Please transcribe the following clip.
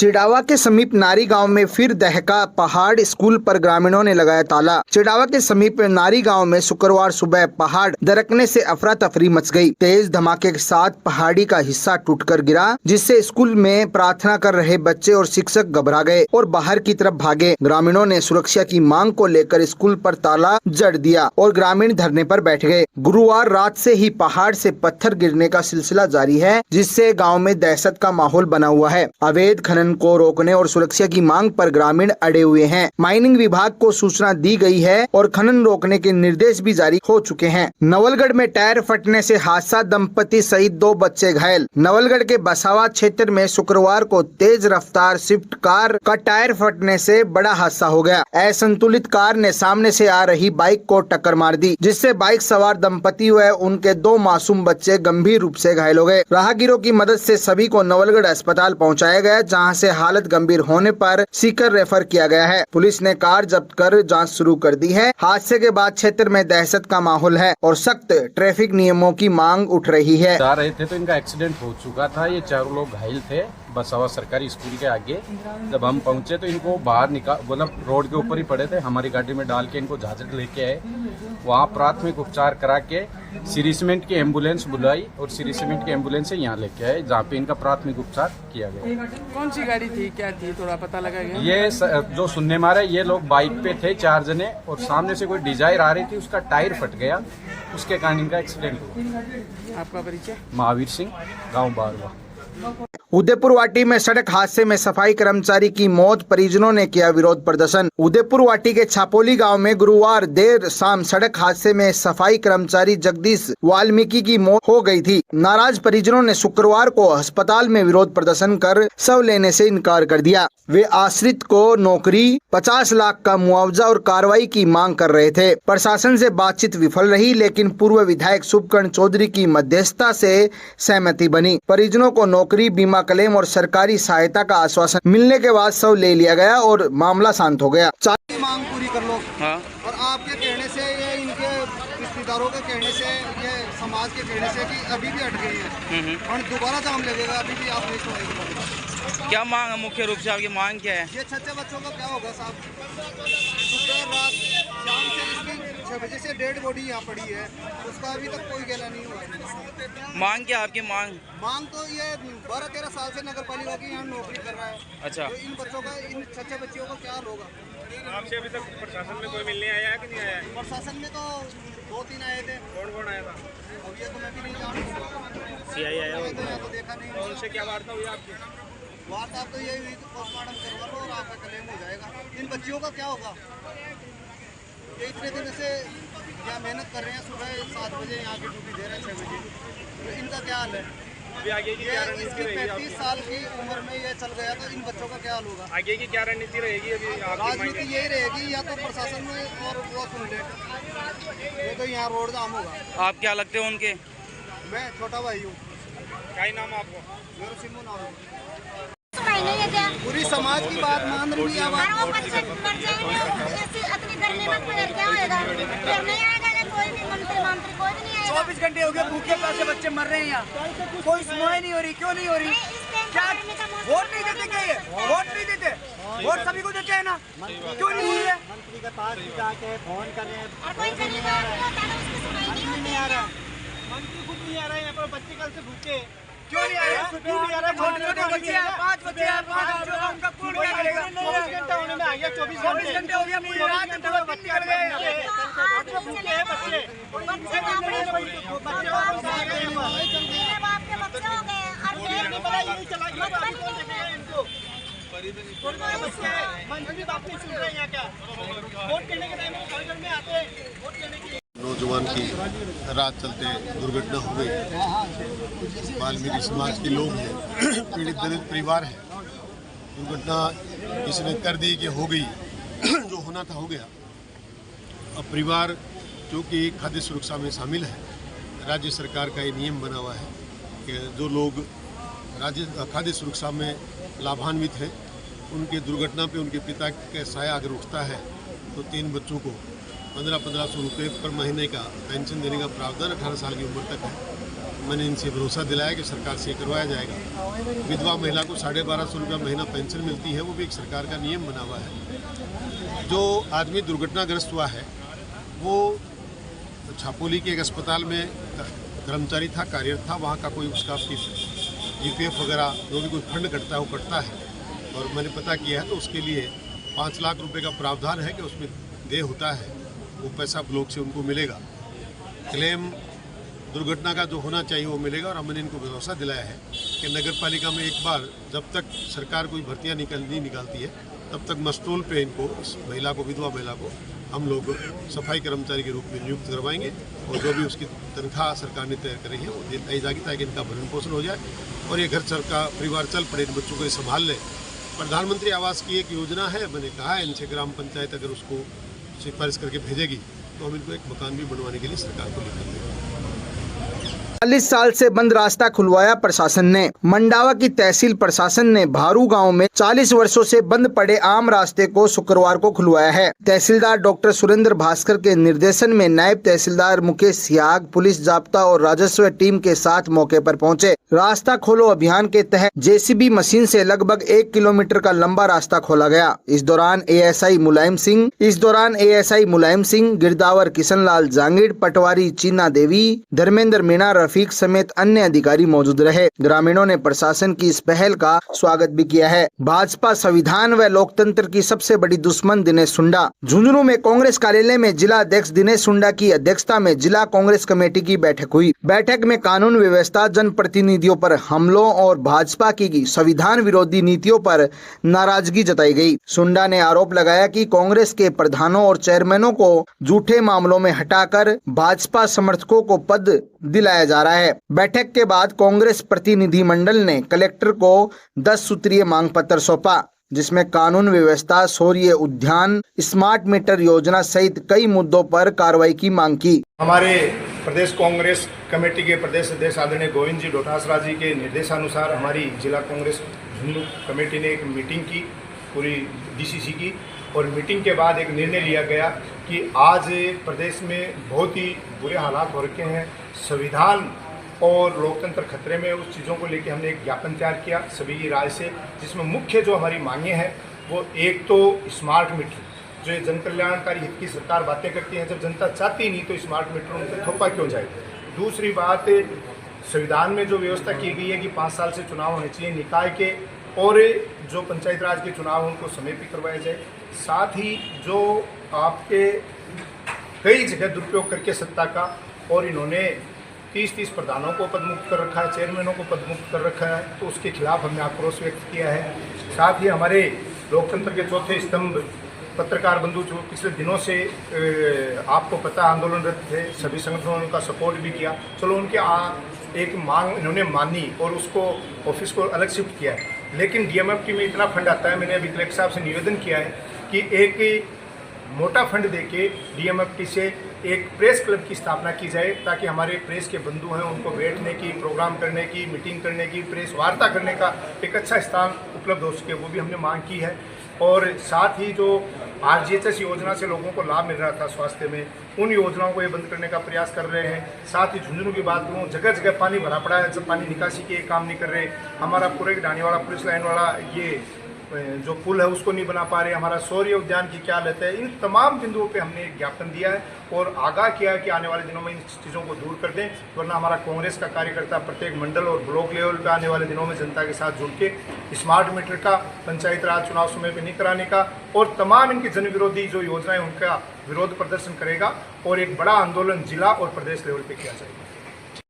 चिड़ावा के समीप नारी गांव में फिर दहका पहाड़, स्कूल पर ग्रामीणों ने लगाया ताला। चिड़ावा के समीप नारी गांव में शुक्रवार सुबह पहाड़ दरकने से अफरा तफरी मच गई। तेज धमाके के साथ पहाड़ी का हिस्सा टूटकर गिरा, जिससे स्कूल में प्रार्थना कर रहे बच्चे और शिक्षक घबरा गए और बाहर की तरफ भागे। ग्रामीणों ने सुरक्षा की मांग को लेकर स्कूल पर ताला जड़ दिया और ग्रामीण धरने पर बैठ गए। गुरुवार रात से ही पहाड़ से पत्थर गिरने का सिलसिला जारी है, जिससे गाँव में दहशत का माहौल बना हुआ है। अवैध खनन को रोकने और सुरक्षा की मांग पर ग्रामीण अड़े हुए हैं। माइनिंग विभाग को सूचना दी गई है और खनन रोकने के निर्देश भी जारी हो चुके हैं। नवलगढ़ में टायर फटने से हादसा, दंपति सहित 2 बच्चे घायल। नवलगढ़ के बसावा क्षेत्र में शुक्रवार को तेज रफ्तार स्विफ्ट कार का टायर फटने से बड़ा हादसा हो गया। असंतुलित कार ने सामने से आ रही बाइक को टक्कर मार दी, जिससे बाइक सवार दंपति व उनके 2 मासूम बच्चे गंभीर रूप से घायल हो गए। राहगीरों की मदद से सभी को नवलगढ़ अस्पताल पहुंचाया गया, जहां से हालत गंभीर होने पर सीकर रेफर किया गया है। पुलिस ने कार जब्त कर जांच शुरू कर दी है। हादसे के बाद क्षेत्र में दहशत का माहौल है और सख्त ट्रैफिक नियमों की मांग उठ रही है। जा रहे थे तो इनका एक्सीडेंट हो चुका था। ये 4 लोग घायल थे बसावा सरकारी स्कूल के आगे। जब हम पहुंचे तो इनको बाहर मतलब रोड के ऊपर ही पड़े थे। हमारी गाड़ी में डाल के इनको झाझड़ लेके आए। वहाँ प्राथमिक उपचार करा के श्री सीमेंट की एम्बुलेंस बुलाई और श्री सीमेंट की एम्बुलेंस से यहाँ लेके आए, जहाँ पे इनका प्राथमिक उपचार किया गया। कौन सी गाड़ी थी, क्या थी, थोड़ा पता लगा गया? ये जो सुनने मारे, ये लोग बाइक पे थे 4 जने और सामने से कोई डिजायर आ रही थी, उसका टायर फट गया, उसके कारण इनका एक्सीडेंट हुआ। आपका परिचय? महावीर सिंह, गाँव बारवा। उदयपुर वाटी में सड़क हादसे में सफाई कर्मचारी की मौत, परिजनों ने किया विरोध प्रदर्शन। उदयपुर वाटी के छापोली गांव में गुरुवार देर शाम सड़क हादसे में सफाई कर्मचारी जगदीश वाल्मीकि की मौत हो गई थी। नाराज परिजनों ने शुक्रवार को अस्पताल में विरोध प्रदर्शन कर शव लेने से इनकार कर दिया। वे आश्रित को नौकरी, 50 लाख का मुआवजा और कार्रवाई की मांग कर रहे थे। प्रशासन से बातचीत विफल रही, लेकिन पूर्व विधायक शुभकर्ण चौधरी की मध्यस्थता से सहमति बनी। परिजनों को नौकरी, बीमा क्लेम और सरकारी सहायता का आश्वासन मिलने के बाद शव ले लिया गया और मामला शांत हो गया। मांग पूरी कर लो। हाँ। और आपके कहने से, ये इनके रिश्तेदारों के कहने से, ये समाज के कहने से कि अभी भी अटके हैं और दोबारा जाम लगेगा, अभी भी आप नहीं छोड़ेंगे। क्या मांग है? मुख्य रूप से आपकी मांग क्या है? ये 6 बच्चों का क्या होगा साहब? सुबह रात शाम से इसकी 6 बजे से डेड बॉडी यहाँ पड़ी है, उसका अभी तक कोई गैला नहीं हुआ। मांग क्या आपकी मांग? मांग तो ये 12-13 साल से नगर पालिका की यहाँ नौकरी कर रहा है। अच्छा। तो इन बच्चों का, इन 6 बच्चियों का क्या होगा? आपसे अभी तक प्रशासन में कोई मिलने आया है कि नहीं आया है? प्रशासन में तो 2-3 आए थे। कौन आया था? अब ये तो मैं भी नहीं जानता। सीआई आया तो यहाँ तो देखा नहीं। तो उनसे क्या वार्ता हुई आपकी? वार्ता तो यही हुई, पोस्टमार्टम करवा लो और आपका क्लेम हो जाएगा। इन बच्चियों का क्या होगा? ये इतने दिन से यहाँ मेहनत कर रहे हैं, सुबह 7 बजे यहाँ की ड्यूटी दे रहे हैं 6 बजे, तो इनका क्या हाल है? अभी आगे की क्या रणनीति इसकी रहेगी? 35 साल की उम्र में ये चल गया, तो इन बच्चों का क्या हाल होगा? आगे की क्या रणनीति रहेगी? अभी राजनीति यही रहेगी, या तो प्रशासन में और वो सुन ले, ये तो यहाँ रोड जाम होगा। आप क्या लगते हो उनके? मैं छोटा भाई हूँ। क्या ही नाम आपको? मेरा सिम्मू नाम है। नहीं पूरी समाज की बात मान रही है। वो बच्चे मर जाएंगे, अपनी गर्मी में गुजर क्या होएगा? फिर नहीं आएगा कोई भी मंत्री कोई भी नहीं आएगा। 24 घंटे हो गए भूखे प्यासे बच्चे मर रहे हैं यहाँ, कोई सुनवाई नहीं हो रही। क्यों नहीं हो रही? क्या वोट नहीं देते? क्या ये वोट नहीं देते? वोट सभी को देते हैं ना, क्यों नहीं हो रही है? मंत्री के पास जाके फोन करें, और कोई नहीं आ रहा। मंत्री खुद नहीं आ रहा है यहाँ पर। बच्चे कल से भूखे, क्यों नहीं आ रहा? क्यों नहीं आ रहा? छोटे बच्चे हैं, 5 बच्चे हैं, 5 जो उनका कौन क्या करेगा? 24 घंटे होने में आ गया। 24 घंटे हो गया, पूरी रात बच्चे निकल गए। भूखे हैं बच्चे। मंत्री बात नहीं सुन रहे हैं यहाँ क्या? वोट करने के टाइम घर में आते हैं वोट करने के लिए। नौजवान की रात चलते दुर्घटना हो गई। वाल्मीकि समाज के लोग हैं, पीड़ित दलित परिवार है। दुर्घटना इसने कर दी कि हो गई, जो होना था हो गया। अब परिवार जो कि खाद्य सुरक्षा में शामिल है, राज्य सरकार का ये नियम बना हुआ है कि जो लोग राज्य खाद्य सुरक्षा में लाभान्वित हैं, उनके दुर्घटना पे उनके पिता का साया अगर उठता है तो 3 बच्चों को 1500 रुपये पर महीने का पेंशन देने का प्रावधान 18 साल की उम्र तक है। मैंने इनसे भरोसा दिलाया कि सरकार से करवाया जाएगा। विधवा महिला को 1250 रुपया महीना पेंशन मिलती है, वो भी एक सरकार का नियम बना हुआ है। जो आदमी दुर्घटनाग्रस्त हुआ है वो छापोली के एक अस्पताल में कर्मचारी था, कार्यरत था, वहाँ का कोई उसका GPF वगैरह जो भी कोई फंड कटता है वो कटता है और मैंने पता किया है तो उसके लिए 5 लाख रुपए का प्रावधान है कि उसमें देय होता है, वो पैसा ब्लॉक से उनको मिलेगा। क्लेम दुर्घटना का जो होना चाहिए वो मिलेगा और हमने इनको भरोसा दिलाया है कि नगर पालिका में एक बार जब तक सरकार कोई भर्तियाँ नहीं निकालती है तब तक मस्टोल पे इनको, इस महिला को, विधवा महिला को हम लोग सफाई कर्मचारी के रूप में नियुक्त करवाएंगे और जो भी उसकी तनख्वाह सरकार ने तय करी है वो दी जाएगी ताकि इनका भरण पोषण हो जाए और ये घर का परिवार चल पड़े, इन बच्चों को संभाल ले। प्रधानमंत्री आवास की एक योजना है, मैंने कहा है इनसे ग्राम पंचायत अगर उसको सिफारिश करके भेजेगी तो हम इनको एक मकान भी बनवाने के लिए सरकार को लिखेंगे। 40 साल से बंद रास्ता खुलवाया प्रशासन ने। मंडावा की तहसील प्रशासन ने भारू गांव में 40 वर्षों से बंद पड़े आम रास्ते को शुक्रवार को खुलवाया है। तहसीलदार डॉक्टर सुरेंद्र भास्कर के निर्देशन में नायब तहसीलदार मुकेश सियाग, पुलिस जाब्ता और राजस्व टीम के साथ मौके पर पहुंचे। रास्ता खोलो अभियान के तहत JCB मशीन से लगभग 1 किलोमीटर का लंबा रास्ता खोला गया। इस दौरान ASI मुलायम सिंह, गिरदावर किशनलाल जांगिड़, पटवारी चीना देवी, धर्मेंद्र मीणा, रफीक समेत अन्य अधिकारी मौजूद रहे। ग्रामीणों ने प्रशासन की इस पहल का स्वागत भी किया है। भाजपा संविधान व लोकतंत्र की सबसे बड़ी दुश्मन दिनेश सुंडा। झुंझुनू में कांग्रेस कार्यालय में जिला अध्यक्ष दिनेश सुंडा की अध्यक्षता में जिला कांग्रेस कमेटी की बैठक हुई। बैठक में कानून व्यवस्था, जनप्रतिनिधियों पर हमलों और भाजपा की संविधान विरोधी नीतियों पर नाराजगी जताई गई। सुंडा ने आरोप लगाया कि कांग्रेस के प्रधानों और चेयरमैनों को झूठे मामलों में हटाकर भाजपा समर्थकों को पद दिलाया जा रहा है। बैठक के बाद कांग्रेस प्रतिनिधि मंडल ने कलेक्टर को 10 सूत्रीय मांग पत्र सौंपा, जिसमें कानून व्यवस्था, सौर्य उद्यान, स्मार्ट मीटर योजना सहित कई मुद्दों पर कार्रवाई की मांग की। हमारे प्रदेश कांग्रेस कमेटी के प्रदेश अध्यक्ष आदरणीय गोविंद जी डोटासरा जी के निर्देशानुसार हमारी जिला कांग्रेस झुंझुनू कमेटी ने एक मीटिंग की, पूरी DCC की, और मीटिंग के बाद एक निर्णय लिया गया कि आज प्रदेश में बहुत ही बुरे हालात हो रखे हैं, संविधान और लोकतंत्र खतरे में, उस चीज़ों को लेकर हमने एक ज्ञापन तैयार किया सभी की राय से, जिसमें मुख्य जो हमारी मांगें हैं वो एक तो स्मार्ट मीटर, जो जन कल्याणकारी हित की सरकार बातें करती है, जब जनता चाहती नहीं तो स्मार्ट मीटर उनसे थोपा क्यों जाए। दूसरी बात, संविधान में जो व्यवस्था की गई है कि 5 साल से चुनाव होने चाहिए निकाय के, और जो पंचायत राज के चुनाव उनको समय पर करवाया जाए। साथ ही जो आपके कई जगह दुरुपयोग करके सत्ता का, और इन्होंने 30 प्रधानों को पदमुक्त कर रखा है, चेयरमैनों को पदमुक्त कर रखा है, तो उसके खिलाफ हमने आक्रोश व्यक्त किया है। साथ ही हमारे लोकतंत्र के चौथे स्तंभ पत्रकार बंधु जो पिछले दिनों से आपको पता आंदोलनरत थे, सभी संगठनों ने उनका सपोर्ट भी किया, चलो उनके एक मांग इन्होंने मानी और उसको ऑफिस को अलग शिफ्ट किया है। लेकिन DMFT में इतना फंड आता है, मैंने अभी कलेक्टर साहब से निवेदन किया है कि एक मोटा फंड देके DMFT से एक प्रेस क्लब की स्थापना की जाए, ताकि हमारे प्रेस के बंधु हैं उनको बैठने की, प्रोग्राम करने की, मीटिंग करने की, प्रेस वार्ता करने का एक अच्छा स्थान उपलब्ध हो सके, वो भी हमने मांग की है। और साथ ही जो RGHS योजना से लोगों को लाभ मिल रहा था स्वास्थ्य में, उन योजनाओं को ये बंद करने का प्रयास कर रहे हैं। साथ ही झुंझुनू की बात करूँ, जगह जगह पानी भरा पड़ा है, जब पानी निकासी के काम नहीं कर रहे। हमारा पूरे ढाणी वाला पुलिस लाइन वाला ये जो पुल है उसको नहीं बना पा रहे। हमारा सौर्य उद्यान की क्या हालत है, इन तमाम बिंदुओं पे हमने एक ज्ञापन दिया है और आगाह किया है कि आने वाले दिनों में इन चीज़ों को दूर कर दें, वरना हमारा कांग्रेस का कार्यकर्ता प्रत्येक मंडल और ब्लॉक लेवल पे आने वाले दिनों में जनता के साथ जुड़ के स्मार्ट मीटर का, पंचायत राज चुनाव समय पर नहीं कराने का और तमाम इनकी जन विरोधी जो योजनाएं उनका विरोध प्रदर्शन करेगा और एक बड़ा आंदोलन जिला और प्रदेश लेवल पर किया जाएगा।